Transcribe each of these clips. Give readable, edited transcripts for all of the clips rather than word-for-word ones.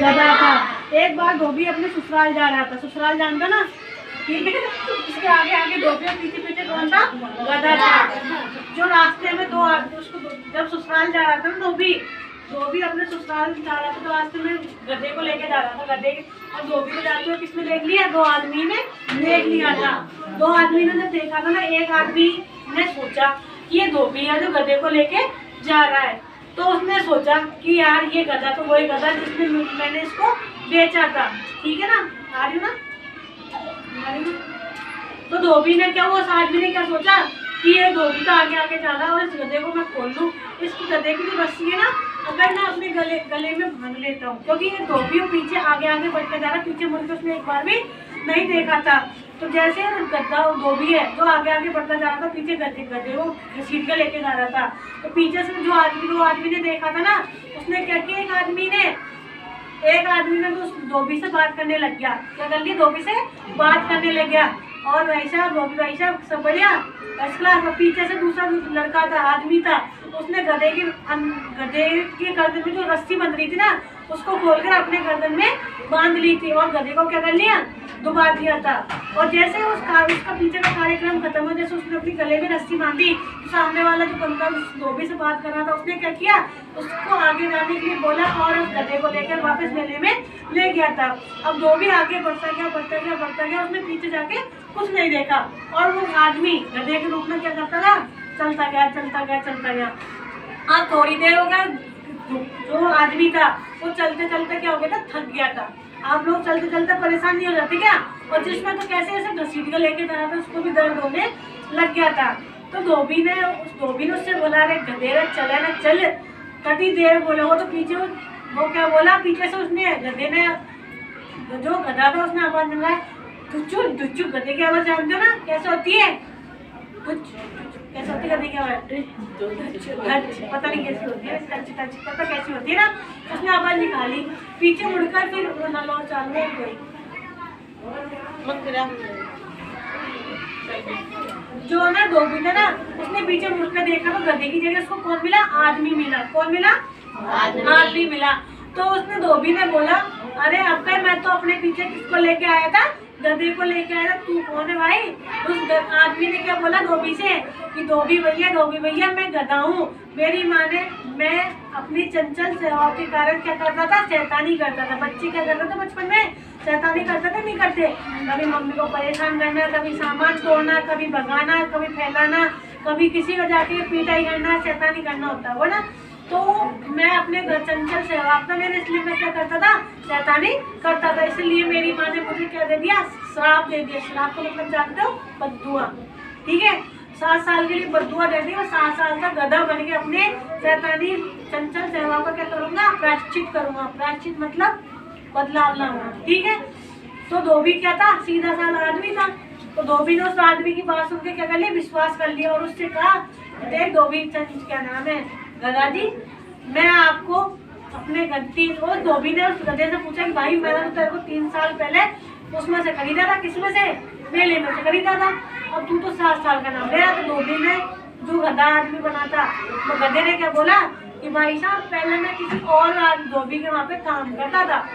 गधा था। एक बार धोबी अपने ससुराल जा रहा था, ससुराल जानता ना, ठीक है। इसके आगे आगे धोबी और पीछे पीछे कौन था? गधा था। जो रास्ते में दो आदमी उसको जब ससुराल जा रहा था ना धोबी अपने ससुराल जा रहा था, तो रास्ते में गधे को लेके जा रहा था। गधे और धोबी को जाते हुए किसने देख लिया? दो आदमी ने देख लिया था। दो आदमी ने जब देखा था ना, एक आदमी ने सोचा कि ये धोबी है जो गधे को लेके जा रहा है। तो उसने सोचा कि यार ये गधा तो वही गधा जिसने मैंने इसको बेचा था, ठीक है ना? आ रही हूँ ना? तो धोबी ने क्या, उस आदमी ने क्या सोचा कि ये धोबी तो आगे आगे जा रहा है और इस गधे को मैं खोल लूँ। इसकी गधे की जो रस्सी है ना, अगर मैं अपने गले में बांध लेता हूँ, क्योंकि ये धोबी पीछे आगे आगे बढ़ते जा रहा है, पीछे मुड़ के उसने एक बार भी नहीं देखा था। तो जैसे गधा धोबी है जो आगे आगे बढ़ता जा रहा था, पीछे गधे को घसीट के लेके जा रहा था। तो पीछे से जो दो आदमी ने देखा था ना, उसने क्या किया, एक आदमी ने तो उस धोबी से बात करने लग गया। क्या कर लिया? धोबी से बात करने लग गया। और वैसा धोबी वैसा सब बढ़िया फर्स्ट क्लास। पीछे से दूसरा लड़का था, आदमी था, उसने गधे के गर्दन में जो रस्सी बंध रही थी ना, उसको खोलकर अपने गर्दन में बांध ली थी और गधे को क्या कर लिया? डुबा दिया था। और जैसे उसका पीछे का कार्यक्रम खत्म हुआ, जैसे उसने अपनी गले में रस्सी बांधी, तो सामने वाला जो बंदा उस धोबी से बात कर रहा था, उसने क्या किया? उसको आगे जाने के लिए बोला और उस गधे को लेकर वापस मेले में ले गया था। अब धोबी आगे बढ़ता गया, उसने पीछे जाके कुछ नहीं देखा और वो आदमी गधे के रूप में क्या करता था? चलता गया। अब थोड़ी देर हो गया, जो आदमी था वो चलते क्या हो गया था? थक गया था। आप लोग चलते परेशान नहीं हो जाते क्या? और जिसमें तो कैसे ऐसे घसीट के लेके जा रहा था, उसको भी दर्द होने लग गया था। तो धोबी ने उससे बोला, अरे गधेरा चले ना चल। कटी देर बोला वो, तो पीछे वो क्या बोला? पीछे से उसने गधे ने, जो गधा था उसने आवाज लगाया, दुच्चू दुच्चू। गधे की आवाज जानते हो ना कैसे होती है? कैसे होती है गधे की आवाज? पता नहीं कैसी होती है, पता कैसी होती है ना। उसने आवाज निकाली, पीछे मुड़कर फिर चालू कोई जो ना धोबी था ना, उसने पीछे मुड़कर देखा तो गधे की जगह उसको कौन मिला? आदमी मिला। कौन मिला? आदमी मिला। तो उसने धोबी ने बोला, अरे अब मैं तो अपने पीछे किसको लेके आया था? गधे को लेके आया। तू कौन है भाई? उस आदमी ने क्या बोला धोबी से कि धोबी भैया मैं गधा हूँ। मेरी माँ ने, मैं अपनी चंचल सेवाओं के कारण क्या करता था? शैतानी करता था। बच्चे क्या करते थे बचपन में? शैतानी करते थे, नहीं करते? कभी मम्मी को परेशान करना, कभी सामान तोड़ना, कभी भगाना, कभी फैलाना, कभी किसी को जाके पिटाई करना, शैतानी करना होता है ना। तो मैं अपने घर चंचल सेवा था मेरे, इसलिए मैं क्या करता था? शैतानी करता था। इसलिए मेरी माँ ने मुझे क्या दे दिया? श्राप दे दिया। श्राप को मतलब जानते हो? बद्दुआ, ठीक है। 7 साल के लिए बद्दुआ दे दी और 7 साल तक गधा बन के अपने शैतानी चंचल सेवा का क्या करूँगा? प्रायश्चित करूँगा। प्रायश्चित मतलब बदलाव लाऊंगा, ठीक है। तो धोबी क्या था? सीधा साधा आदमी था। तो धोबी ने उस आदमी की बात सुन के क्या कर लिया? विश्वास कर लिया और उससे कहा, देख धोबी, क्या नाम है? गधा जी, मैं आपको अपने धोबी ने उस गधे से पूछा कि भाई मैंने तो तेरे को 3 साल पहले उसमें से खरीदा था। किसमें से? मेले में से खरीदा था। और तू तो 7 साल का नाम ले रहा। तो धोबी ने, जो गधा आदमी बना था, तो गधे ने क्या बोला कि भाई साहब पहले मैं किसी और धोबी के वहाँ पे काम करता था,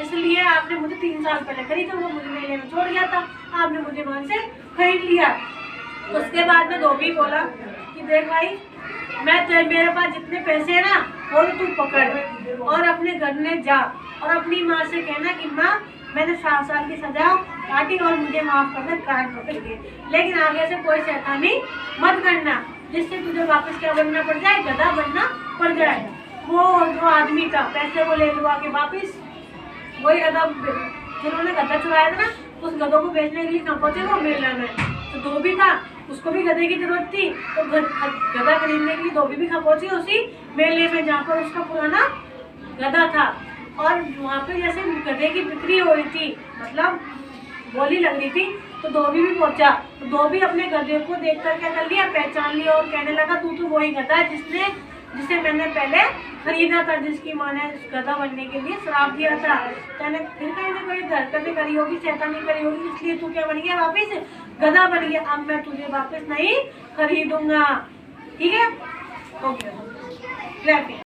इसलिए आपने मुझे 3 साल पहले खरीदा। वो मुझे मेले में छोड़ गया था, आपने मुझे वहाँ से खरीद लिया। उसके बाद में धोबी बोला कि देख भाई, मेरे पास जितने पैसे है ना, वो तू पकड़ और अपने घर में जा और अपनी माँ से कहना कि माँ मैंने 7 साल की सजा काटी और मुझे माफ करना, काट पकड़ के। लेकिन आगे से कोई शैतानी मत करना, जिससे तुझे वापस क्या बनना पड़ जाए? गधा बनना पड़ जाए। वो जो आदमी था पैसे को ले लुआ के वापिस, वही गधा जिन्होंने गधा चुराया था ना, उस गधों को बेचने के लिए कहाँ पहुँचे? वो मेला में। तो धोबी था, उसको भी गधे की जरूरत थी, तो गधा खरीदने के लिए धोबी भी कहाँ पहुँची? उसी मेले में, जहाँ पर उसका पुराना गधा था। और वहाँ पे जैसे गधे की बिक्री हो रही थी, मतलब बोली लग रही थी, तो धोबी भी पहुंचा। तो धोबी अपने गधे को देखकर क्या कर लिया? पहचान लिया और कहने लगा, तू तो वही गधा है जिसे मैंने पहले खरीदा था, जिसकी माँ ने गधा बनने के लिए श्राप दिया था। मैंने फिर कहीं ना कहीं हरकतें करी होगी, शैतानी करी होगी, इसलिए तू क्या बन गया? वापिस गधा बन गया। अब मैं तुझे वापस नहीं खरीदूंगा, ठीक है? ओके।